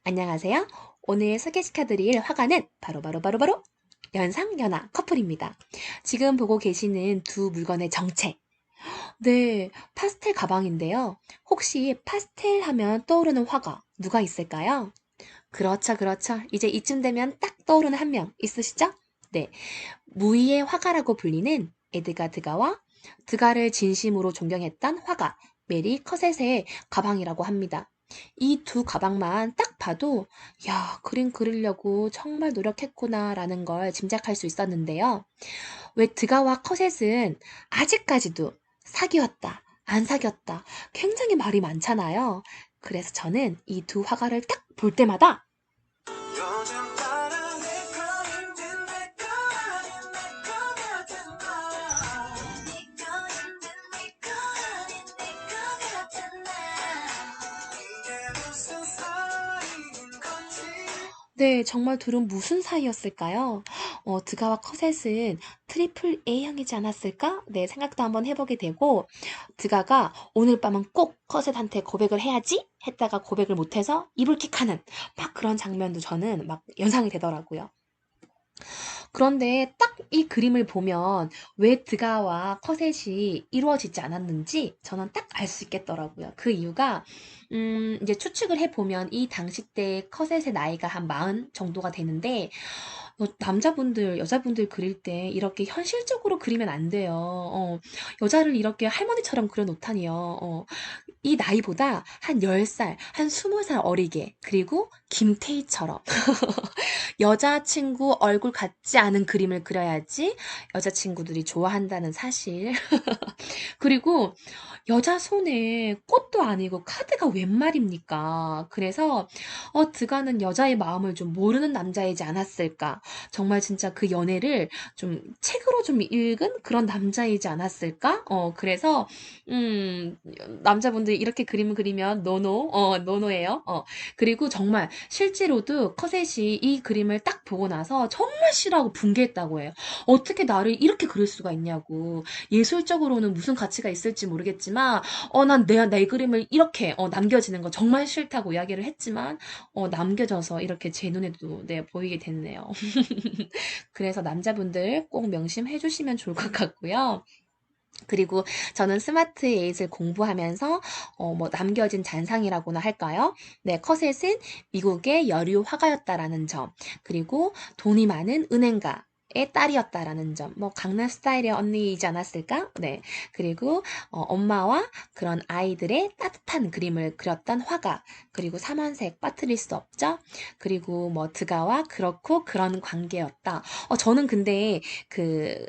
안녕하세요. 오늘 소개시켜드릴 화가는 바로 연상연하 커플입니다. 지금 보고 계시는 두 물건의 정체. 네, 파스텔 가방인데요. 혹시 파스텔 하면 떠오르는 화가 누가 있을까요? 그렇죠, 그렇죠. 이제 이쯤 되면 딱 떠오르는 한 명 있으시죠? 네, 무의의 화가라고 불리는 에드가 드가와 드가를 진심으로 존경했던 화가 메리 커셋의 가방이라고 합니다. 이 두 가방만 딱 봐도 야, 그림 그리려고 정말 노력했구나라는 걸 짐작할 수 있었는데요. 왜 드가와 커셋은 아직까지도 사귀었다, 안 사귀었다 굉장히 말이 많잖아요. 그래서 저는 이 두 화가를 딱 볼 때마다 네, 정말 둘은 무슨 사이였을까요? 드가와 커셋은 트리플 A형이지 않았을까? 네, 생각도 한번 해보게 되고, 드가가 오늘 밤은 꼭 커셋한테 고백을 해야지? 했다가 고백을 못해서 이불킥하는 막 그런 장면도 저는 막 연상이 되더라고요. 그런데 딱 이 그림을 보면 왜 드가와 커셋이 이루어지지 않았는지 저는 딱 알 수 있겠더라고요. 그 이유가 이제 추측을 해보면 이 당시 때 커셋의 나이가 한 40 정도가 되는데 남자분들, 여자분들 그릴 때 이렇게 현실적으로 그리면 안 돼요. 여자를 이렇게 할머니처럼 그려놓다니요. 이 나이보다 한 10살, 한 20살 어리게, 그리고 김태희처럼 여자친구 얼굴 같지 않은 그림을 그려야지 여자친구들이 좋아한다는 사실. 그리고 여자 손에 꽃도 아니고 카드가 웬 말입니까? 그래서 드가는 여자의 마음을 좀 모르는 남자이지 않았을까? 정말 진짜 그 연애를 좀 책으로 좀 읽은 그런 남자이지 않았을까? 그래서 음, 남자분들이 이렇게 그림을 그리면 노노예요. 그리고 정말 실제로도 커셋이 이 그림을 딱 보고 나서 정말 싫어하고 분개했다고 해요. 어떻게 나를 이렇게 그릴 수가 있냐고. 예술적으로는 무슨 가치가 있을지 모르겠지만, 난 내 그림을 이렇게, 남겨지는 거 정말 싫다고 이야기를 했지만, 남겨져서 이렇게 제 눈에도, 네, 보이게 됐네요. 그래서 남자분들 꼭 명심해 주시면 좋을 것 같고요. 그리고 저는 스마트 에잇을 공부하면서 뭐 남겨진 잔상이라고나 할까요? 네, 커셋은 미국의 여류 화가였다라는 점, 그리고 돈이 많은 은행가 의 딸이었다라는 점, 뭐 강남 스타일의 언니이지 않았을까? 네, 그리고 엄마와 그런 아이들의 따뜻한 그림을 그렸던 화가, 그리고 삼원색 빠뜨릴 수 없죠. 그리고 뭐 드가와 그렇고 그런 관계였다. 저는 근데 그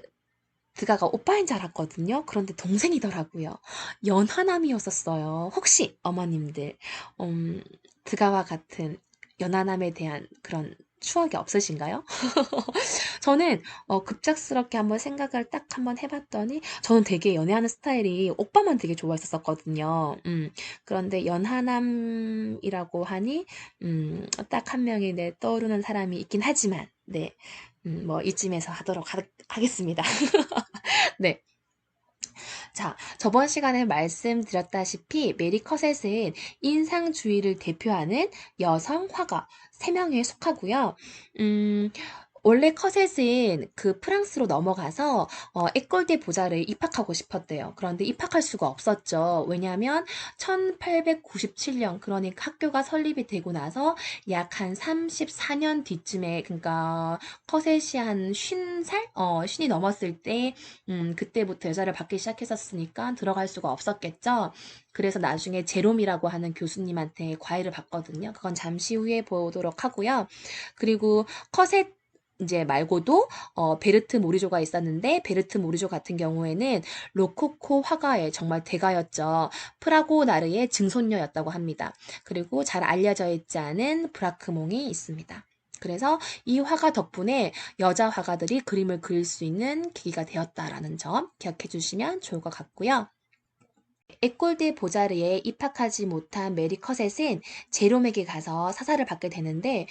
드가가 오빠인 줄 알았거든요. 그런데 동생이더라고요. 연하남이었었어요. 혹시 어머님들 드가와 같은 연하남에 대한 그런 추억이 없으신가요? 저는 급작스럽게 한번 생각을 딱 한번 해봤더니 저는 되게 연애하는 스타일이 오빠만 되게 좋아했었거든요. 그런데 연하남이라고 하니 딱 한 명이 내 떠오르는 사람이 있긴 하지만 네. 뭐 이쯤에서 하겠습니다. 네. 자, 저번 시간에 말씀드렸다시피 메리 커셋은 인상주의를 대표하는 여성 화가 3명에 속하고요. 음, 원래 커셋은 그 프랑스로 넘어가서 에꼴대 보자를 입학하고 싶었대요. 그런데 입학할 수가 없었죠. 왜냐하면 1897년 그러니까 학교가 설립이 되고 나서 약 한 34년 뒤쯤에 그러니까 커셋이 한 50살? 쉰이 넘었을 때 그때부터 여자를 받기 시작했었으니까 들어갈 수가 없었겠죠. 그래서 나중에 제롬이라고 하는 교수님한테 과외를 받거든요. 그건 잠시 후에 보도록 하고요. 그리고 커셋 이제 말고도 베르트 모리조가 있었는데 베르트 모리조 같은 경우에는 로코코 화가의 정말 대가였죠. 프라고 나르의 증손녀였다고 합니다. 그리고 잘 알려져 있지 않은 브라크몽이 있습니다. 그래서 이 화가 덕분에 여자 화가들이 그림을 그릴 수 있는 계기가 되었다라는 점 기억해 주시면 좋을 것 같고요. 에꼴대 보자르에 입학하지 못한 메리 커셋은 제롬에게 가서 사사를 받게 되는데,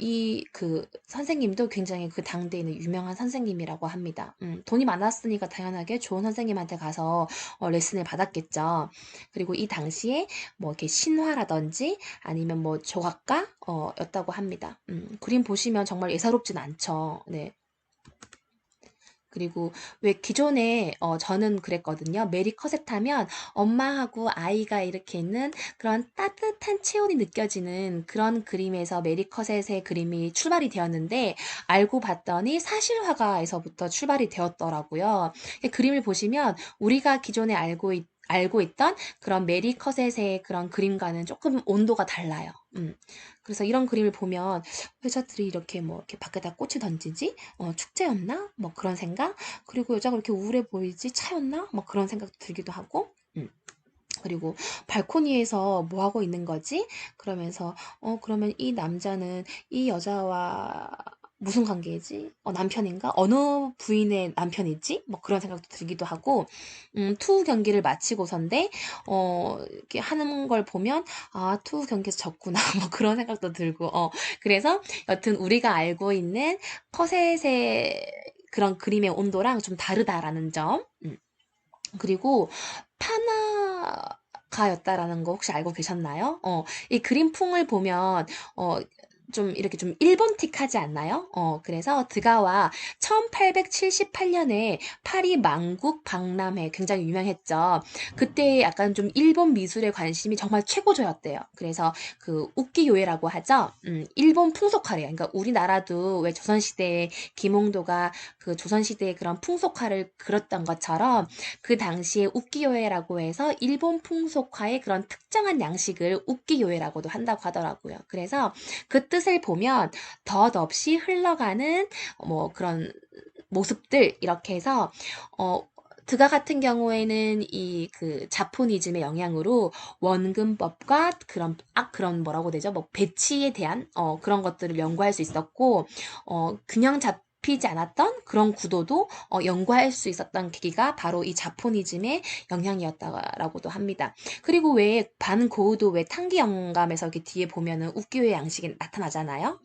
이 그 선생님도 굉장히 그 당대에 있는 유명한 선생님이라고 합니다. 돈이 많았으니까 당연하게 좋은 선생님한테 가서 레슨을 받았겠죠. 그리고 이 당시에 뭐 이렇게 신화라든지 아니면 뭐 조각가 였다고 합니다. 그림 보시면 정말 예사롭진 않죠. 네. 그리고 왜 기존에 저는 그랬거든요. 메리 커셋 하면 엄마하고 아이가 이렇게 있는 그런 따뜻한 체온이 느껴지는 그런 그림에서 메리 커셋의 그림이 출발이 되었는데 알고 봤더니 사실화가에서부터 출발이 되었더라고요. 이 그림을 보시면 우리가 기존에 알고 있던 그런 메리 커셋의 그런 그림과는 조금 온도가 달라요. 그래서 이런 그림을 보면 여자들이 이렇게 뭐 이렇게 밖에다 꽃을 던지지? 축제였나? 뭐 그런 생각? 그리고 여자가 이렇게 우울해 보이지? 차였나? 뭐 그런 생각도 들기도 하고. 그리고 발코니에서 뭐 하고 있는 거지? 그러면서 그러면 이 남자는 이 여자와 무슨 관계지? 남편인가? 어느 부인의 남편이지? 뭐 그런 생각도 들기도 하고, 투 경기를 마치고선데, 이렇게 하는 걸 보면, 아, 투 경기에서 졌구나. 뭐 그런 생각도 들고, 그래서 여튼 우리가 알고 있는 퍼셋의 그런 그림의 온도랑 좀 다르다라는 점. 그리고 파나가였다라는 거 혹시 알고 계셨나요? 이 그림풍을 보면 좀 이렇게 좀 일본틱하지 않나요? 그래서 드가와 1878년에 파리 만국 박람회 굉장히 유명했죠. 그때 약간 좀 일본 미술에 관심이 정말 최고조였대요. 그래서 그 우키요에라고 하죠. 일본 풍속화래요. 그러니까 우리나라도 왜 조선시대에 김홍도가 그 조선시대의 그런 풍속화를 그렸던 것처럼 그 당시에 우키요에라고 해서 일본 풍속화의 그런 특정한 양식을 우키요에라고도 한다고 하더라고요. 그래서 그 뜻을 보면 덧없이 흘러가는 뭐 그런 모습들 이렇게 해서 어 드가 같은 경우에는 이 그 자포니즘의 영향으로 원근법과 그런 뭐라고 되죠? 뭐 배치에 대한 그런 것들을 연구할 수 있었고 균형 잡히지 않았던 그런 구도도 연구할 수 있었던 계기가 바로 이 자포니즘의 영향이었다라고도 합니다. 그리고 왜 반고흐도 왜 탄기 영감에서 이렇게 뒤에 보면은 우기요의 양식이 나타나잖아요.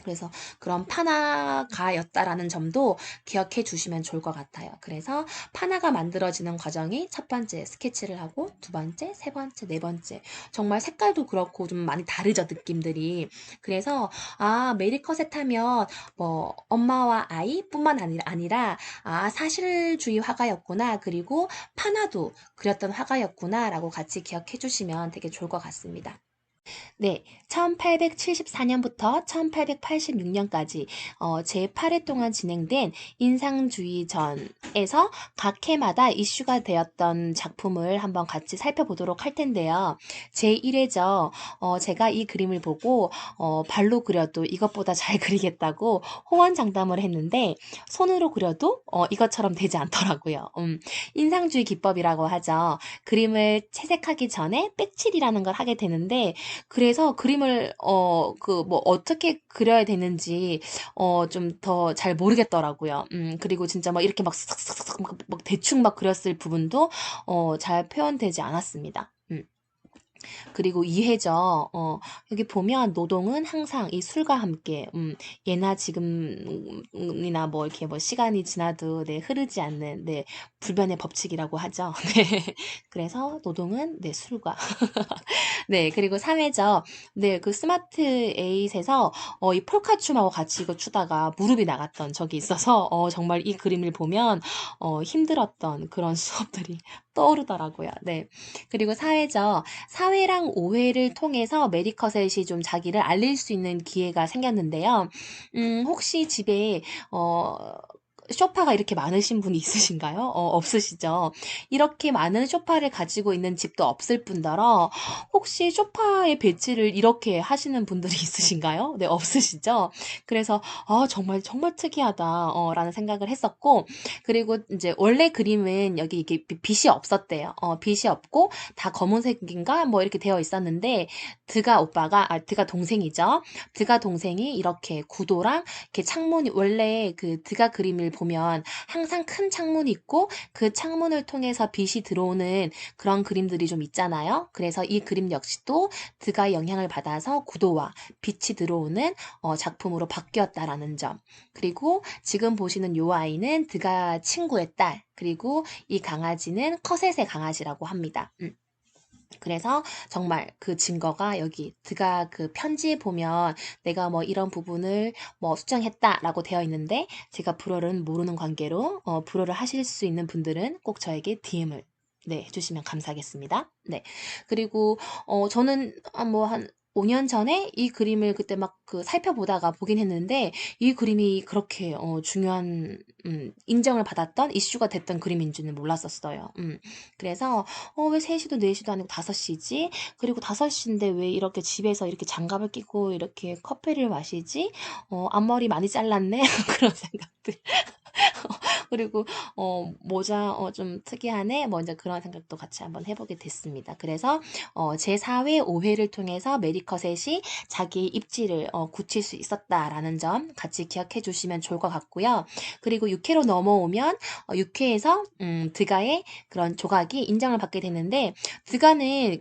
그래서 그런 파나가였다라는 점도 기억해 주시면 좋을 것 같아요. 그래서 파나가 만들어지는 과정이 첫 번째 스케치를 하고 두 번째, 세 번째, 네 번째 정말 색깔도 그렇고 좀 많이 다르죠 느낌들이. 그래서 메리 커셋 하면 뭐 엄마와 아이뿐만 아니라 사실주의 화가였구나 그리고 파나도 그렸던 화가였구나라고 같이 기억해 주시면 되게 좋을 것 같습니다. 네, 1874년부터 1886년까지 제8회 동안 진행된 인상주의전에서 각 해마다 이슈가 되었던 작품을 한번 같이 살펴보도록 할 텐데요. 제1회죠. 제가 이 그림을 보고 발로 그려도 이것보다 잘 그리겠다고 호언장담을 했는데 손으로 그려도 이것처럼 되지 않더라고요. 인상주의 기법이라고 하죠. 그림을 채색하기 전에 백칠이라는 걸 하게 되는데 그래서 그림을 뭐 어떻게 그려야 되는지 좀 더 잘 모르겠더라고요. 그리고 진짜 막 이렇게 막 싹싹싹 막 대충 막 그렸을 부분도 잘 표현되지 않았습니다. 그리고 이해죠. 여기 보면 노동은 항상 이 술과 함께, 예나 지금이나 뭐 이렇게 뭐 시간이 지나도 네, 흐르지 않는 네, 불변의 법칙이라고 하죠. 네. 그래서 노동은 네, 술과. 네, 그리고 3회죠. 네, 그 스마트 에잇에서 이 폴카춤하고 같이 이거 추다가 무릎이 나갔던 적이 있어서 정말 이 그림을 보면 힘들었던 그런 수업들이 떠오르더라고요. 네. 그리고 4회죠. 4회랑 5회를 통해서 메디커셋이 좀 자기를 알릴 수 있는 기회가 생겼는데요. 혹시 집에 소파가 이렇게 많으신 분이 있으신가요? 없으시죠? 이렇게 많은 소파를 가지고 있는 집도 없을 뿐더러 혹시 소파의 배치를 이렇게 하시는 분들이 있으신가요? 네, 없으시죠? 그래서 정말 정말 특이하다 라는 생각을 했었고 그리고 이제 원래 그림은 여기 이게 빛이 없었대요. 빛이 없고 다 검은색인가 뭐 이렇게 되어 있었는데 드가 동생이죠. 드가 동생이 이렇게 구도랑 이렇게 창문이 원래 그 드가 그림을 보면 항상 큰 창문이 있고 그 창문을 통해서 빛이 들어오는 그런 그림들이 좀 있잖아요. 그래서 이 그림 역시도 드가의 영향을 받아서 구도와 빛이 들어오는 작품으로 바뀌었다라는 점. 그리고 지금 보시는 요 아이는 드가 친구의 딸, 그리고 이 강아지는 커셋의 강아지라고 합니다. 그래서 정말 그 증거가 여기 드가 그 편지에 보면 내가 뭐 이런 부분을 뭐 수정했다라고 되어 있는데 제가 불어를 모르는 관계로 불어를 하실 수 있는 분들은 꼭 저에게 DM을 네, 해주시면 감사하겠습니다. 네. 그리고 저는 한 5년 전에 이 그림을 그때 막 그 살펴보다가 보긴 했는데 이 그림이 그렇게 중요한 인정을 받았던 이슈가 됐던 그림인 줄은 몰랐었어요. 그래서 왜 3시도 4시도 아니고 5시지? 그리고 5시인데 왜 이렇게 집에서 이렇게 장갑을 끼고 이렇게 커피를 마시지? 앞머리 많이 잘랐네? 그런 생각들. 그리고 모자 좀 특이하네? 뭐 이제 그런 생각도 같이 한번 해보게 됐습니다. 그래서 제4회 5회를 통해서 메리커셋이 자기의 입지를 굳힐 수 있었다라는 점 같이 기억해 주시면 좋을 것 같고요. 그리고 6회로 넘어오면 6회에서 드가의 그런 조각이 인정을 받게 되는데 드가는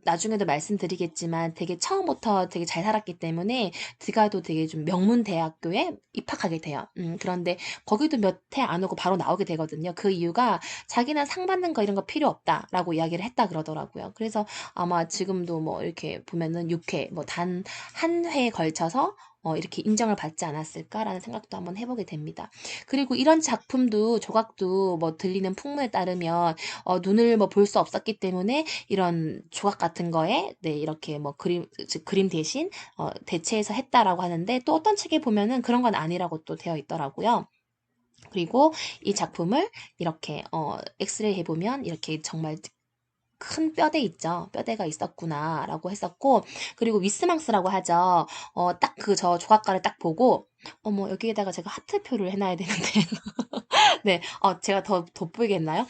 나중에도 말씀드리겠지만 되게 처음부터 되게 잘 살았기 때문에 드가도 되게 좀 명문 대학교에 입학하게 돼요. 그런데 거기도 몇 해 안 오고 바로 나오게 되거든요. 그 이유가 자기는 상 받는 거 이런 거 필요 없다라고 이야기를 했다 그러더라고요. 그래서 아마 지금도 뭐 이렇게 보면은 6회 뭐 단 한 회에 걸쳐서 이렇게 인정을 받지 않았을까라는 생각도 한번 해보게 됩니다. 그리고 이런 작품도 조각도 뭐 들리는 풍문에 따르면 눈을 뭐 볼 수 없었기 때문에 이런 조각 같은 거에 네 이렇게 뭐 그림 대신 대체해서 했다라고 하는데 또 어떤 책에 보면은 그런 건 아니라고 또 되어 있더라고요. 그리고 이 작품을 이렇게 엑스레이 해보면 이렇게 정말 큰 뼈대 있죠. 뼈대가 있었구나라고 했었고 그리고 위스망스라고 하죠. 딱 저 조각가를 딱 보고 어머 여기에다가 제가 하트표를 해놔야 되는데 네, 제가 더 돋보이겠나요?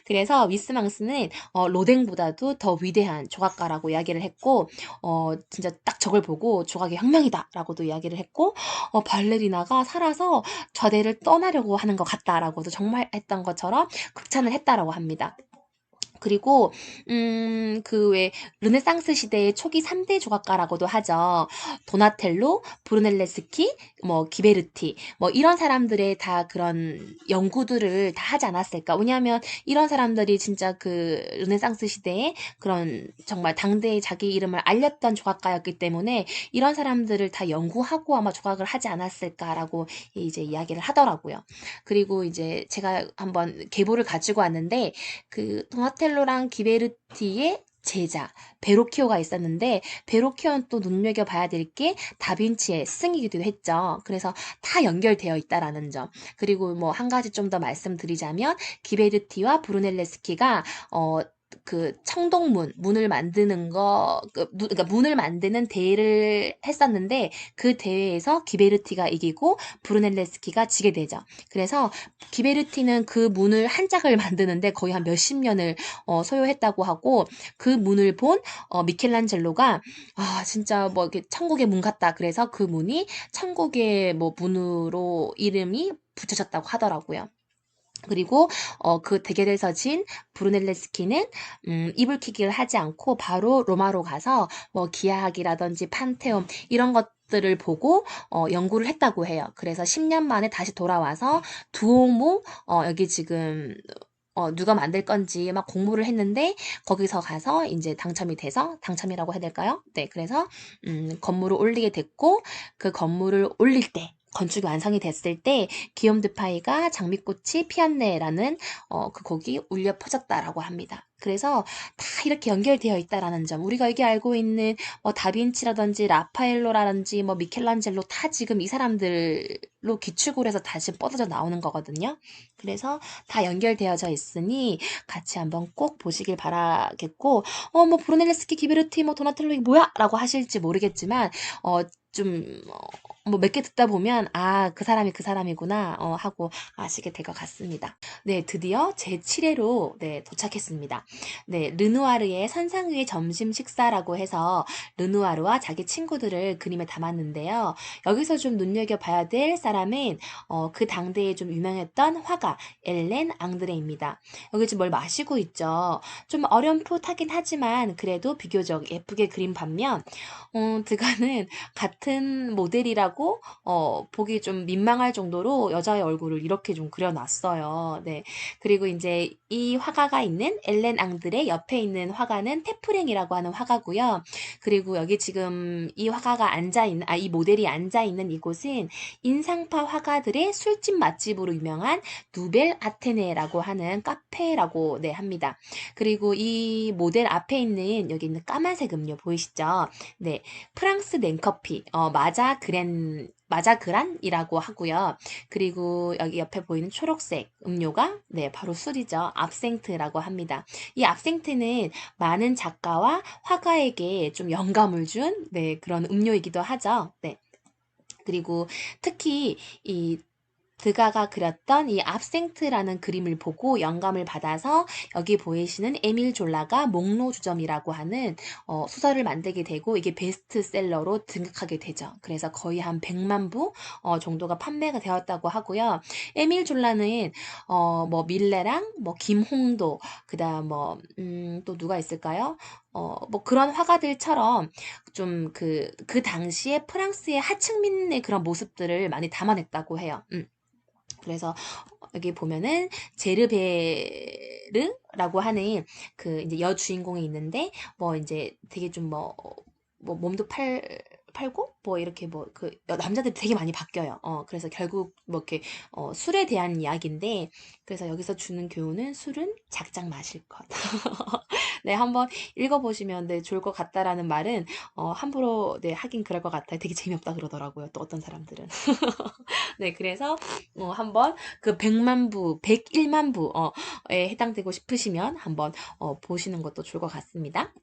그래서 위스망스는 로댕보다도 더 위대한 조각가라고 이야기를 했고, 진짜 딱 저걸 보고 조각의 혁명이다라고도 이야기를 했고, 발레리나가 살아서 저대를 떠나려고 하는 것 같다라고도 정말 했던 것처럼 극찬을 했다라고 합니다. 그리고 그 왜 르네상스 시대의 초기 3대 조각가라고도 하죠. 도나텔로, 브루넬레스키, 뭐 기베르티, 뭐 이런 사람들의 다 그런 연구들을 다 하지 않았을까? 왜냐하면 이런 사람들이 진짜 그 르네상스 시대에 그런 정말 당대의 자기 이름을 알렸던 조각가였기 때문에 이런 사람들을 다 연구하고 아마 조각을 하지 않았을까라고 이제 이야기를 하더라고요. 그리고 이제 제가 한번 계보를 가지고 왔는데 그 도나텔로랑 기베르티의 제자 베로키오가 있었는데 베로키오는 또 눈여겨봐야 될 게 다빈치의 스승이기도 했죠. 그래서 다 연결되어 있다라는 점. 그리고 뭐 한 가지 좀 더 말씀드리자면 기베르티와 브루넬레스키가 그 청동문 문을 만드는 그러니까 문을 만드는 대회를 했었는데 그 대회에서 기베르티가 이기고 브루넬레스키가 지게 되죠. 그래서 기베르티는 그 문을 한 짝을 만드는데 거의 한 몇십 년을 소요했다고 하고 그 문을 본 미켈란젤로가 진짜 뭐 이렇게 천국의 문 같다. 그래서 그 문이 천국의 뭐 문으로 이름이 붙여졌다고 하더라고요. 그리고 그 대결에서 진 브루넬레스키는 이불킥을 하지 않고 바로 로마로 가서 뭐 기하학이라든지 판테온 이런 것들을 보고 연구를 했다고 해요. 그래서 10년 만에 다시 돌아와서 두오모 여기 지금 누가 만들 건지 막 공모를 했는데 거기서 가서 이제 당첨이 돼서 당첨이라고 해야 될까요? 네, 그래서 건물을 올리게 됐고 그 건물을 올릴 때 건축이 완성이 됐을 때 기욤 드파이가 장미꽃이 피었네라는 그 곡이 울려 퍼졌다라고 합니다. 그래서 다 이렇게 연결되어 있다라는 점. 우리가 여기 알고 있는 다빈치라든지 라파엘로라든지 뭐 미켈란젤로 다 지금 이 사람들로 기축을 해서 다시 뻗어져 나오는 거거든요. 그래서 다 연결되어져 있으니 같이 한번 꼭 보시길 바라겠고 뭐 브루넬레스키 기베르티 뭐 도나텔로 이게 뭐야? 라고 하실지 모르겠지만 뭐 몇 개 듣다 보면 그 사람이 그 사람이구나 하고 아시게 될 것 같습니다. 네, 드디어 제 7회로 네, 도착했습니다. 네, 르누아르의 선상 위의 점심 식사라고 해서 르누아르와 자기 친구들을 그림에 담았는데요. 여기서 좀 눈여겨봐야 될 사람은 그 당대에 좀 유명했던 화가 엘렌 앙드레입니다. 여기 지금 뭘 마시고 있죠. 좀 어렴풋하긴 하지만 그래도 비교적 예쁘게 그린 반면 드가는 같은 모델이라고 보기 좀 민망할 정도로 여자의 얼굴을 이렇게 좀 그려놨어요. 네. 그리고 이제 이 화가가 있는 엘렌 앙드레 옆에 있는 화가는 테프랭이라고 하는 화가고요. 그리고 여기 지금 이 화가가 앉아있는, 이 모델이 앉아있는 이곳은 인상파 화가들의 술집 맛집으로 유명한 누벨 아테네라고 하는 카페라고 네, 합니다. 그리고 이 모델 앞에 있는 여기 있는 까만색 음료 보이시죠? 네, 프랑스 냉커피, 마자그란이라고 하고요. 그리고 여기 옆에 보이는 초록색 음료가 네, 바로 술이죠. 압생트라고 합니다. 이 압생트는 많은 작가와 화가에게 좀 영감을 준 네, 그런 음료이기도 하죠. 네. 그리고 특히 이 드가가 그렸던 이 압생트라는 그림을 보고 영감을 받아서 여기 보이시는 에밀 졸라가 목로주점이라고 하는 소설을 만들게 되고 이게 베스트셀러로 등극하게 되죠. 그래서 거의 한 100만 부 정도가 판매가 되었다고 하고요. 에밀 졸라는 뭐 밀레랑 뭐 김홍도 그다음 뭐 또 누가 있을까요? 뭐 그런 화가들처럼 좀 그 당시에 프랑스의 하층민의 그런 모습들을 많이 담아냈다고 해요. 그래서 여기 보면은 제르베르라고 하는 그 이제 여주인공이 있는데 뭐 이제 되게 좀 뭐 몸도 팔고 뭐 이렇게 뭐 그 남자들이 되게 많이 바뀌어요. 그래서 결국 뭐 이렇게 술에 대한 이야기인데 그래서 여기서 주는 교훈은 술은 작작 마실 것. 네, 한번 읽어보시면 네, 좋을 것 같다라는 말은 함부로 네, 하긴 그럴 것 같아요. 되게 재미없다 그러더라고요. 또 어떤 사람들은. 네, 그래서 한번 그 100만 부, 101만 부에 해당되고 싶으시면 한번 보시는 것도 좋을 것 같습니다.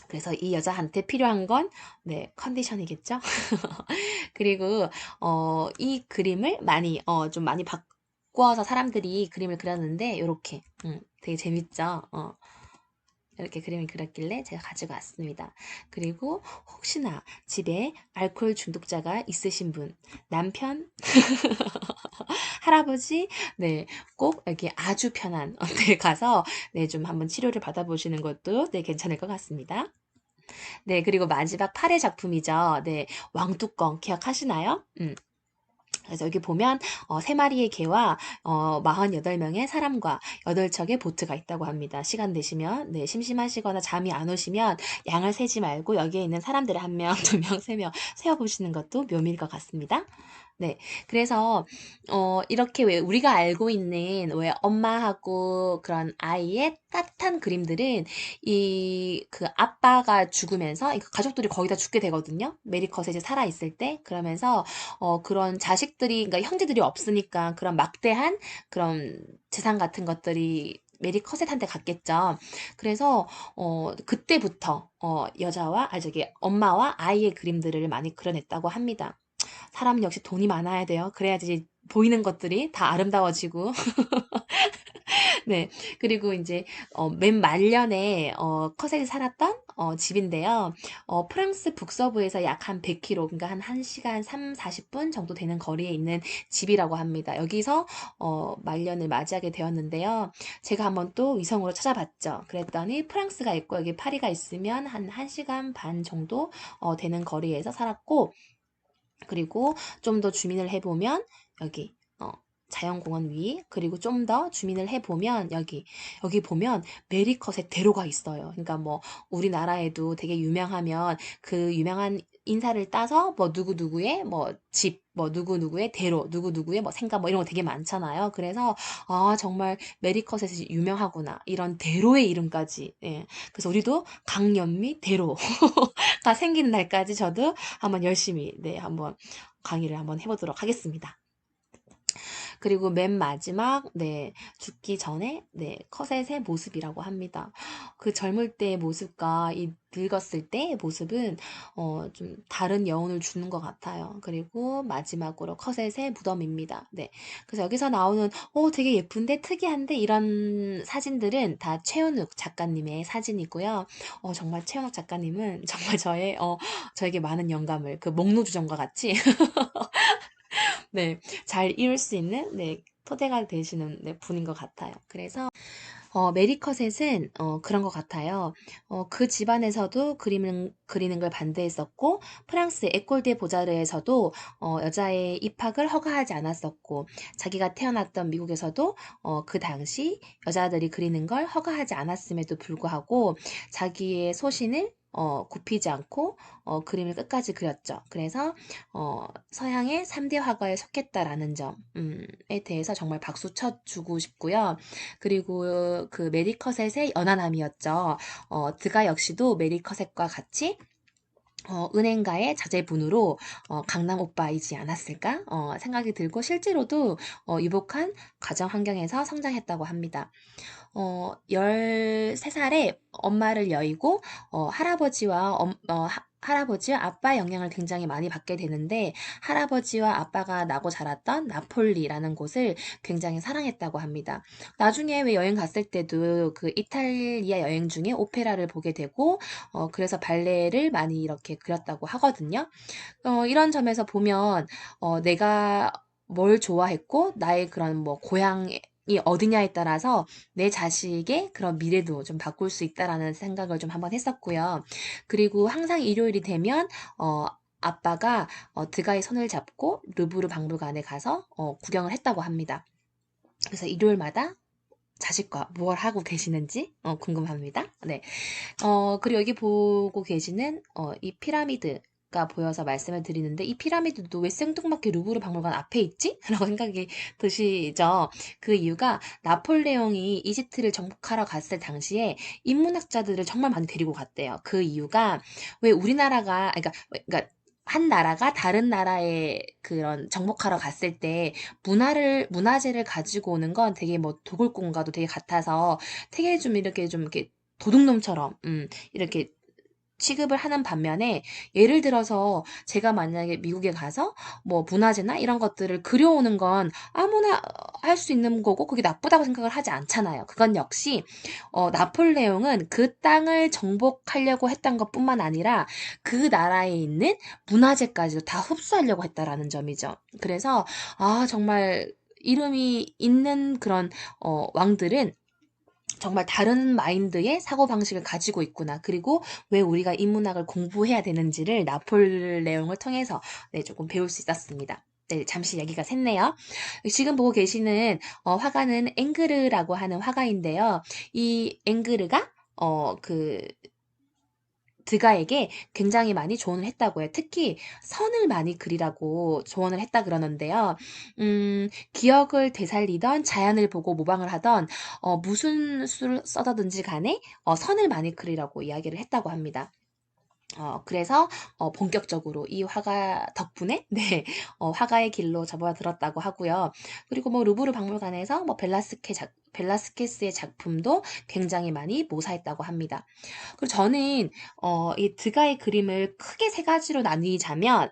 그래서 이 여자한테 필요한 건 네, 컨디션이겠죠? 그리고 이 그림을 좀 많이 바꿔서 사람들이 그림을 그렸는데 요렇게 되게 재밌죠? 이렇게 그림을 그렸길래 제가 가지고 왔습니다. 그리고 혹시나 집에 알코올 중독자가 있으신 분, 남편, 할아버지, 네, 꼭 여기 아주 편한 데 가서 네, 좀 한번 치료를 받아보시는 것도 네, 괜찮을 것 같습니다. 네, 그리고 마지막 8회 작품이죠. 네, 왕뚜껑 기억하시나요? 그래서 여기 보면 세 마리의 개와 48명의 사람과 8척의 보트가 있다고 합니다. 시간 되시면 네, 심심하시거나 잠이 안 오시면 양을 세지 말고 여기에 있는 사람들을 한 명, 두 명, 세 명 세어보시는 것도 묘미일 것 같습니다. 네, 그래서 이렇게 왜 우리가 알고 있는 왜 엄마하고 그런 아이의 따뜻한 그림들은 이 그 아빠가 죽으면서 이 가족들이 거의 다 죽게 되거든요. 메리컷에 이제 살아 있을 때 그러면서 그런 자식들이 그러니까 형제들이 없으니까 그런 막대한 그런 재산 같은 것들이 메리 커셋한테 갔겠죠. 그래서 그때부터 저기 엄마와 아이의 그림들을 많이 그려냈다고 합니다. 사람은 역시 돈이 많아야 돼요. 그래야지 보이는 것들이 다 아름다워지고. 네. 그리고 이제 맨 말년에 커셀이 살았던 집인데요. 프랑스 북서부에서 약 한 100km, 그러니까 한 1시간 3, 40분 정도 되는 거리에 있는 집이라고 합니다. 여기서 말년을 맞이하게 되었는데요. 제가 한번 또 위성으로 찾아봤죠. 그랬더니 프랑스가 있고 여기 파리가 있으면 한 1시간 반 정도 되는 거리에서 살았고 그리고 좀 더 주민을 해보면 여기 자연공원 위 그리고 좀 더 주민을 해보면 여기 보면 메리컷의 대로가 있어요. 그러니까 뭐 우리나라에도 되게 유명하면 그 유명한 인사를 따서 뭐 누구누구의 뭐 집, 뭐 누구누구의 대로, 누구누구의 뭐 생가 뭐 이런 거 되게 많잖아요. 그래서 정말 메리컷에서 유명하구나. 이런 대로의 이름까지. 예. 그래서 우리도 강연미 대로가 생기는 날까지 저도 한번 열심히 한번 강의를 한번 해보도록 하겠습니다. 그리고 맨 마지막, 네, 죽기 전에, 네, 커셋의 모습이라고 합니다. 그 젊을 때의 모습과 이 늙었을 때의 모습은, 좀 다른 여운을 주는 것 같아요. 그리고 마지막으로 커셋의 무덤입니다. 네. 그래서 여기서 나오는, 되게 예쁜데, 특이한데, 이런 사진들은 다 최은욱 작가님의 사진이고요. 정말 최은욱 작가님은 정말 저에게 많은 영감을, 그 목노주정과 같이, 네, 잘 이룰 수 있는, 네, 토대가 되시는 네, 분인 것 같아요. 그래서 메리 커셋은 그런 것 같아요. 그 집안에서도 그림을 그리는 걸 반대했었고 프랑스 에콜 데 보자르에서도 여자의 입학을 허가하지 않았었고 자기가 태어났던 미국에서도 그 당시 여자들이 그리는 걸 허가하지 않았음에도 불구하고 자기의 소신을 굽히지 않고 그림을 끝까지 그렸죠. 그래서 서양의 3대 화가에 속했다라는 점에 대해서 정말 박수 쳐주고 싶고요. 그리고 그 메리 커셋의 연하남이었죠. 드가 역시도 메리 커셋과 같이 은행가의 자제분으로 강남 오빠이지 않았을까 생각이 들고 실제로도 유복한 가정 환경에서 성장했다고 합니다. 13살에 엄마를 여의고 할아버지와 아빠의 영향을 굉장히 많이 받게 되는데 할아버지와 아빠가 나고 자랐던 나폴리라는 곳을 굉장히 사랑했다고 합니다. 나중에 왜 여행 갔을 때도 그 이탈리아 여행 중에 오페라를 보게 되고 그래서 발레를 많이 이렇게 그렸다고 하거든요. 이런 점에서 보면 내가 뭘 좋아했고 나의 그런 뭐 고향이 어디냐에 따라서 내 자식의 그런 미래도 좀 바꿀 수 있다라는 생각을 좀 한번 했었고요. 그리고 항상 일요일이 되면 아빠가 드가의 손을 잡고 루브르 박물관에 가서 구경을 했다고 합니다. 그래서 일요일마다 자식과 무엇 하고 계시는지 궁금합니다. 네. 그리고 여기 보고 계시는 이 피라미드가 보여서 말씀을 드리는데 이 피라미드도 왜 생뚱맞게 루브르 박물관 앞에 있지? 라고 생각이 드시죠? 그 이유가 나폴레옹이 이집트를 정복하러 갔을 당시에 인문학자들을 정말 많이 데리고 갔대요. 그 이유가 왜 우리나라가 그러니까 한 나라가 다른 나라에 그런 정복하러 갔을 때 문화재를 가지고 오는 건 되게 뭐 도굴공과도 되게 같아서 되게 좀 이렇게 도둑놈처럼 이렇게 취급을 하는 반면에 예를 들어서 제가 만약에 미국에 가서 뭐 문화재나 이런 것들을 그려오는 건 아무나 할 수 있는 거고 그게 나쁘다고 생각을 하지 않잖아요. 그건 역시 나폴레옹은 그 땅을 정복하려고 했던 것뿐만 아니라 그 나라에 있는 문화재까지도 다 흡수하려고 했다라는 점이죠. 그래서 정말 이름이 있는 그런 왕들은 정말 다른 마인드의 사고방식을 가지고 있구나. 그리고 왜 우리가 인문학을 공부해야 되는지를 나폴레옹을 통해서 네, 조금 배울 수 있었습니다. 네, 잠시 얘기가 샜네요. 지금 보고 계시는 화가는 앵그르라고 하는 화가인데요. 이 앵그르가 드가에게 굉장히 많이 조언을 했다고 해요. 특히 선을 많이 그리라고 조언을 했다 그러는데요. 기억을 되살리던 자연을 보고 모방을 하던 무슨 수를 써다든지 간에 선을 많이 그리라고 이야기를 했다고 합니다. 그래서 본격적으로 이 화가 덕분에 네, 화가의 길로 접어들었다고 하고요. 그리고 뭐 루브르 박물관에서 뭐 벨라스케스의 작품도 굉장히 많이 모사했다고 합니다. 그리고 저는 이 드가의 그림을 크게 세 가지로 나누자면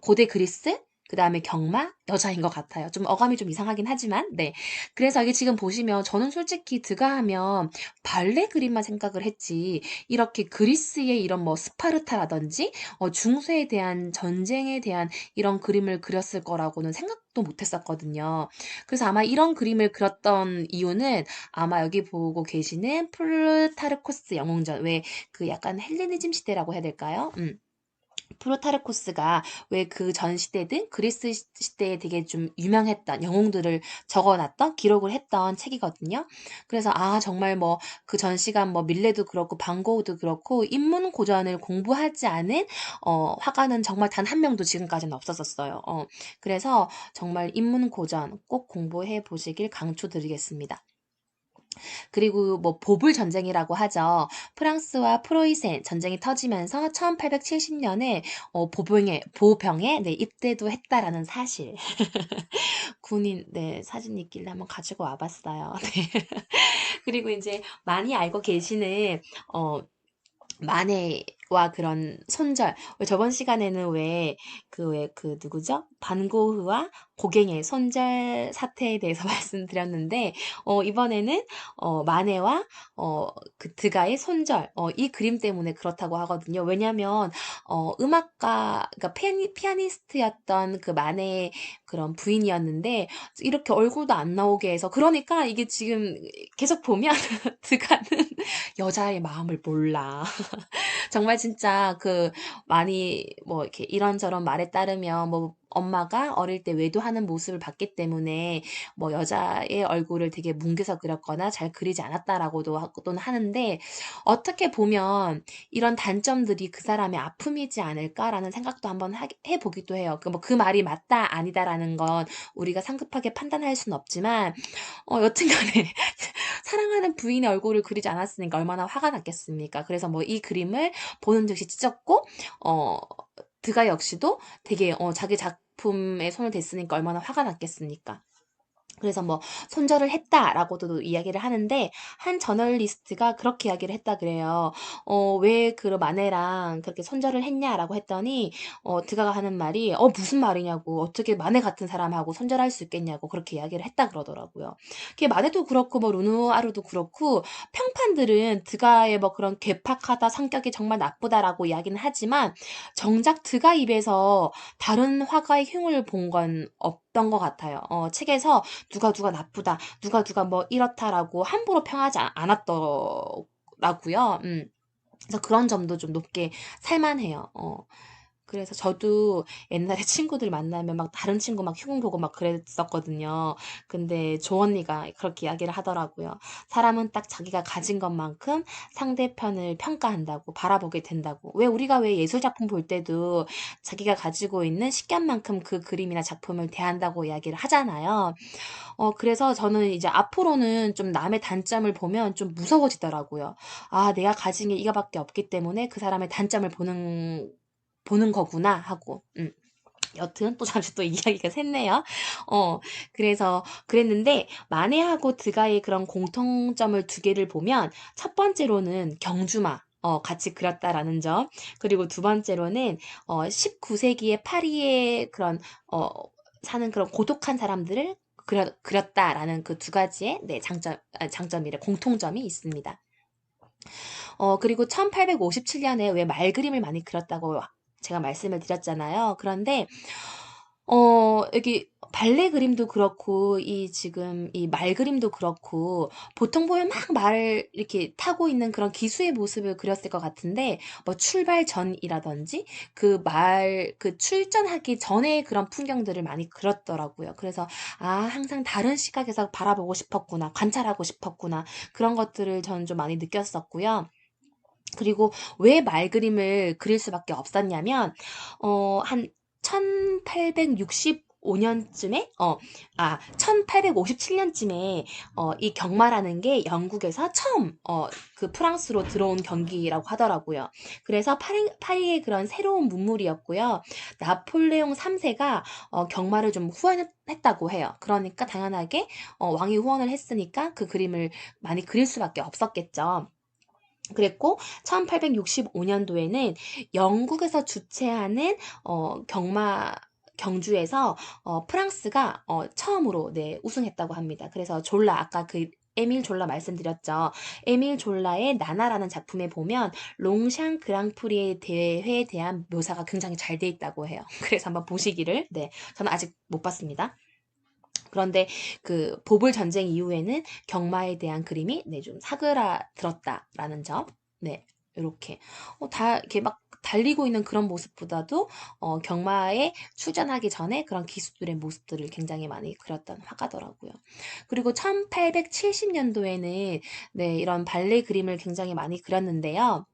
고대 그리스, 그 다음에 경마, 여자인 것 같아요. 좀 어감이 좀 이상하긴 하지만, 네. 그래서 이게 지금 보시면 저는 솔직히 드가 하면 발레 그림만 생각을 했지, 이렇게 그리스의 이런 뭐 스파르타라든지, 중세에 대한 전쟁에 대한 이런 그림을 그렸을 거라고는 생각도 못 했었거든요. 그래서 아마 이런 그림을 그렸던 이유는 아마 여기 보고 계시는 플루타르코스 영웅전, 왜 그 약간 헬레니즘 시대라고 해야 될까요? 프로타르코스가 왜 그 전 시대든 그리스 시대에 되게 좀 유명했던 영웅들을 적어놨던 기록을 했던 책이거든요. 그래서 정말 뭐 그 전 시간 뭐 밀레도 그렇고 반고흐도 그렇고 인문 고전을 공부하지 않은 화가는 정말 단 한 명도 지금까지는 없었었어요. 그래서 정말 인문 고전 꼭 공부해 보시길 강추드리겠습니다. 그리고 뭐 보불 전쟁이라고 하죠. 프랑스와 프로이센 전쟁이 터지면서 1870년에 보병에 네, 입대도 했다라는 사실. 군인 네, 사진이 있길래 한번 가지고 와봤어요. 네. 그리고 이제 많이 알고 계시는 어 만해와 그런 손절. 저번 시간에는 왜 그 누구죠? 반고흐와 고갱의 손절 사태에 대해서 말씀드렸는데, 이번에는, 만해와, 그 드가의 손절, 이 그림 때문에 그렇다고 하거든요. 왜냐면, 그러니까 피아니스트였던 그 만해의 그런 부인이었는데, 이렇게 얼굴도 안 나오게 해서, 그러니까 이게 지금 계속 보면, 드가는 여자의 마음을 몰라. 정말 진짜 많이 뭐 이렇게 이런저런 말에 따르면 뭐 엄마가 어릴 때 외도하는 모습을 봤기 때문에 뭐 여자의 얼굴을 되게 뭉개서 그렸거나 잘 그리지 않았다라고도 또는 하는데 어떻게 보면 이런 단점들이 그 사람의 아픔이지 않을까라는 생각도 한번 해보기도 해요. 그 말이 맞다 아니다라는 건 우리가 상급하게 판단할 수는 없지만 여튼 간에 사랑하는 부인의 얼굴을 그리지 않았으니까 얼마나 화가 났겠습니까? 그래서 뭐 이 그림을 보는 듯이 찢었고, 어, 드가 역시도 되게, 자기 작품에 손을 댔으니까 얼마나 화가 났겠습니까? 그래서 뭐 손절을 했다라고도 이야기를 하는데 한 저널리스트가 그렇게 이야기를 했다 그래요. 왜 그 마네랑 그렇게 손절을 했냐라고 했더니 드가가 하는 말이 무슨 말이냐고 어떻게 마네 같은 사람하고 손절할 수 있겠냐고 그렇게 이야기를 했다 그러더라고요. 그게 마네도 그렇고 뭐 루누아르도 그렇고 평판들은 드가의 뭐 그런 괴팍하다 성격이 정말 나쁘다라고 이야기는 하지만 정작 드가 입에서 다른 화가의 흉을 본 건 없던 것 같아요. 책에서 누가 나쁘다, 누가 뭐 이렇다라고 함부로 평하지 않았더라고요. 그래서 그런 점도 좀 높게 살만해요. 그래서 저도 옛날에 친구들 만나면 막 다른 친구 막 흉 보고 막 그랬었거든요. 근데 조 언니가 그렇게 이야기를 하더라고요. 사람은 딱 자기가 가진 것만큼 상대편을 평가한다고, 바라보게 된다고. 왜 예술 작품 볼 때도 자기가 가지고 있는 식견만큼 그 그림이나 작품을 대한다고 이야기를 하잖아요. 그래서 저는 이제 앞으로는 좀 남의 단점을 보면 좀 무서워지더라고요. 아, 내가 가진 게 이거밖에 없기 때문에 그 사람의 단점을 보는 거구나 하고. 여튼 또 잠시 또 이야기가 샜네요. 어, 그래서 그랬는데 만해하고 드가의 그런 공통점을 두 개를 보면 첫 번째로는 경주마. 같이 그렸다라는 점. 그리고 두 번째로는 19세기의 파리의 그런 어, 사는 그런 고독한 사람들을 그렸다라는 그 두 가지의 네, 장점이래 공통점이 있습니다. 그리고 1857년에 왜 말그림을 많이 그렸다고 제가 말씀을 드렸잖아요. 그런데 여기 발레 그림도 그렇고, 지금 이 말 그림도 그렇고, 보통 보면 막 말을 이렇게 타고 있는 그런 기수의 모습을 그렸을 것 같은데, 뭐 출발 전이라든지, 그 출전하기 전에 그런 풍경들을 많이 그렸더라고요. 그래서, 아, 항상 다른 시각에서 바라보고 싶었구나, 관찰하고 싶었구나, 그런 것들을 저는 좀 많이 느꼈었고요. 그리고 왜 말그림을 그릴 수밖에 없었냐면, 한 1865년쯤에, 1857년쯤에, 이 경마라는 게 영국에서 처음, 그 프랑스로 들어온 경기라고 하더라고요. 그래서 파리의 그런 새로운 문물이었고요. 나폴레옹 3세가, 경마를 좀 후원했다고 해요. 그러니까 당연하게, 왕이 후원을 했으니까 그 그림을 많이 그릴 수밖에 없었겠죠. 그랬고 1865년도에는 영국에서 주최하는 경주에서 프랑스가 처음으로 네, 우승했다고 합니다. 그래서 졸라 아까 그 에밀 졸라 말씀드렸죠. 에밀 졸라의 나나라는 작품에 보면 롱샹 그랑프리 대회에 대한 묘사가 굉장히 잘 돼 있다고 해요. 그래서 한번 보시기를. 네, 저는 아직 못 봤습니다. 그런데 그 보불 전쟁 이후에는 경마에 대한 그림이 네, 좀 사그라들었다라는 점. 네. 이렇게 다 이렇게 막 달리고 있는 그런 모습보다도 경마에 출전하기 전에 그런 기수들의 모습들을 굉장히 많이 그렸던 화가더라고요. 그리고 1870년도에는 네, 이런 발레 그림을 굉장히 많이 그렸는데요.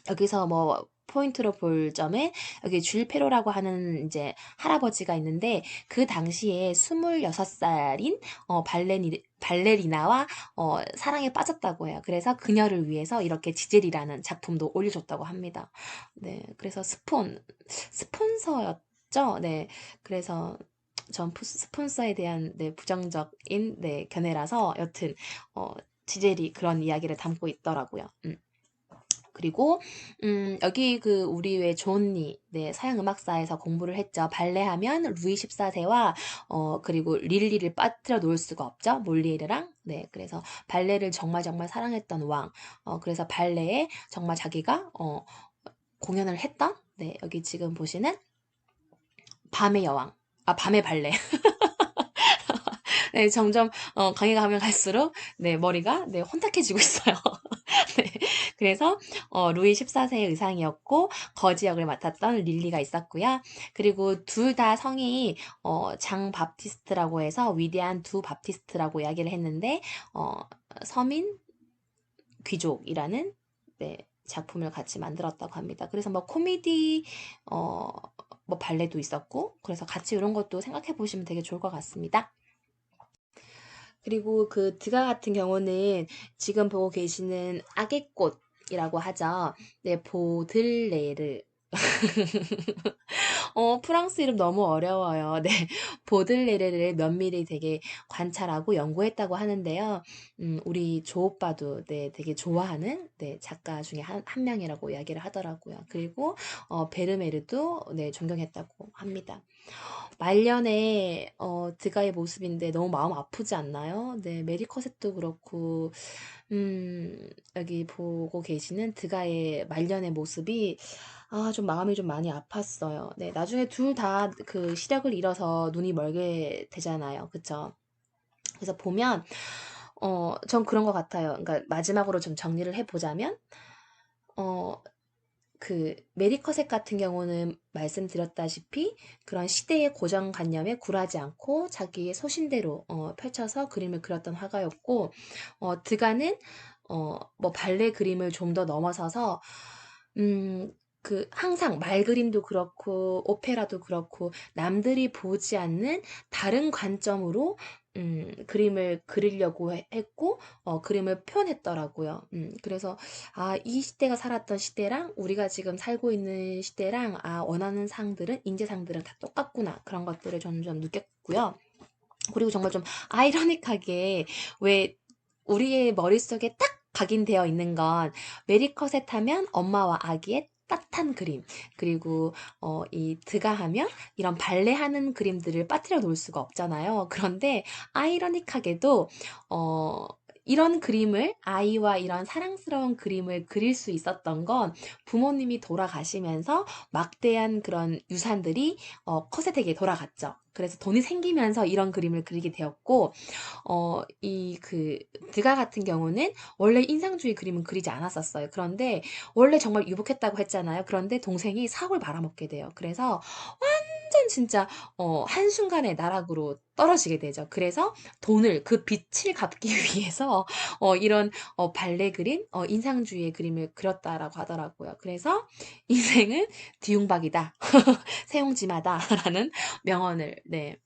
여기서 뭐 포인트로 볼 점은 여기 줄 페로라고 하는 이제 할아버지가 있는데 그 당시에 26살인 발레리나와 사랑에 빠졌다고 해요. 그래서 그녀를 위해서 이렇게 지젤이라는 작품도 올려줬다고 합니다. 네, 그래서 스폰서였죠. 네, 그래서 전 스폰서에 대한 네, 부정적인 네, 견해라서 여튼 어, 지젤이 그런 이야기를 담고 있더라고요. 그리고 여기 그 우리 왜 존니 네, 서양 음악사에서 공부를 했죠. 발레하면 루이 14세와 그리고 릴리를 빠뜨려 놓을 수가 없죠. 몰리에르랑. 네, 그래서 발레를 정말 정말 사랑했던 왕. 그래서 발레에 정말 자기가 공연을 했던 네, 여기 지금 보시는 밤의 여왕. 밤의 발레. 네, 점점 강의가 가면 갈수록 네, 머리가 네, 혼탁해지고 있어요. 네, 그래서 루이 14세의 의상이었고 거지 역을 맡았던 릴리가 있었고요. 그리고 둘 다 성이 장 바프티스트라고 해서 위대한 두 바프티스트라고 이야기를 했는데 서민 귀족이라는 네, 작품을 같이 만들었다고 합니다. 그래서 뭐 코미디 뭐 발레도 있었고 그래서 같이 이런 것도 생각해 보시면 되게 좋을 것 같습니다. 그리고 그 드가 같은 경우는 지금 보고 계시는 악의 꽃이라고 하죠. 네, 보들레르. 프랑스 이름 너무 어려워요. 네, 보들레르를 면밀히 되게 관찰하고 연구했다고 하는데요. 우리 조 오빠도 네, 되게 좋아하는 네, 작가 중에 한 명이라고 이야기를 하더라고요. 그리고 베르메르도 네, 존경했다고 합니다. 말년에 드가의 모습인데 너무 마음 아프지 않나요? 네, 메리 커셋도 그렇고 여기 보고 계시는 드가의 말년의 모습이 좀 마음이 좀 많이 아팠어요. 네, 나중에 둘 다 그 시력을 잃어서 눈이 멀게 되잖아요. 그쵸? 그래서 보면 전 그런 것 같아요. 그러니까 마지막으로 좀 정리를 해보자면 어, 그 메리 커셋 같은 경우는 말씀드렸다시피 그런 시대의 고정관념에 굴하지 않고 자기의 소신대로 펼쳐서 그림을 그렸던 화가였고 드가는 뭐 발레 그림을 좀 더 넘어서서 그 항상 말 그림도 그렇고 오페라도 그렇고 남들이 보지 않는 다른 관점으로 그림을 그리려고 했고 그림을 표현했더라고요. 그래서 이 시대가 살았던 시대랑 우리가 지금 살고 있는 시대랑 원하는 상들은 인재상들은 다 똑같구나 그런 것들을 점점 느꼈고요. 그리고 정말 좀 아이러닉하게 왜 우리의 머릿속에 딱 각인되어 있는 건 메리 커셋 하면 엄마와 아기의 따뜻한 그림 그리고 이 드가 하면 이런 발레하는 그림들을 빠뜨려 놓을 수가 없잖아요. 그런데 아이러닉하게도 이런 그림을 아이와 이런 사랑스러운 그림을 그릴 수 있었던 건 부모님이 돌아가시면서 막대한 그런 유산들이 커셋에게 돌아갔죠. 그래서 돈이 생기면서 이런 그림을 그리게 되었고 드가 같은 경우는 원래 인상주의 그림은 그리지 않았었어요. 그런데 원래 정말 유복했다고 했잖아요. 그런데 동생이 사고를 말아먹게 돼요. 그래서 완전 진짜 한순간에 나락으로 떨어지게 되죠. 그래서 돈을 그 빚을 갚기 위해서 이런 발레 그림, 인상주의의 그림을 그렸다라고 하더라고요. 그래서 인생은 뒤움박이다, 세용지마다라는 명언을 네,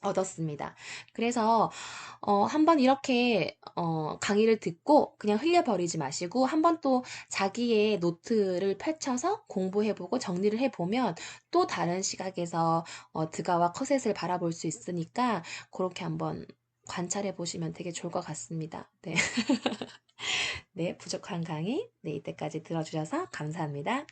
얻었습니다. 그래서 한번 이렇게 강의를 듣고 그냥 흘려버리지 마시고 한번 또 자기의 노트를 펼쳐서 공부해보고 정리를 해보면 또 다른 시각에서 드가와 커셋을 바라볼 수 있으니까 그렇게 한번 관찰해 보시면 되게 좋을 것 같습니다. 네. 네, 부족한 강의, 네, 이때까지 들어주셔서 감사합니다.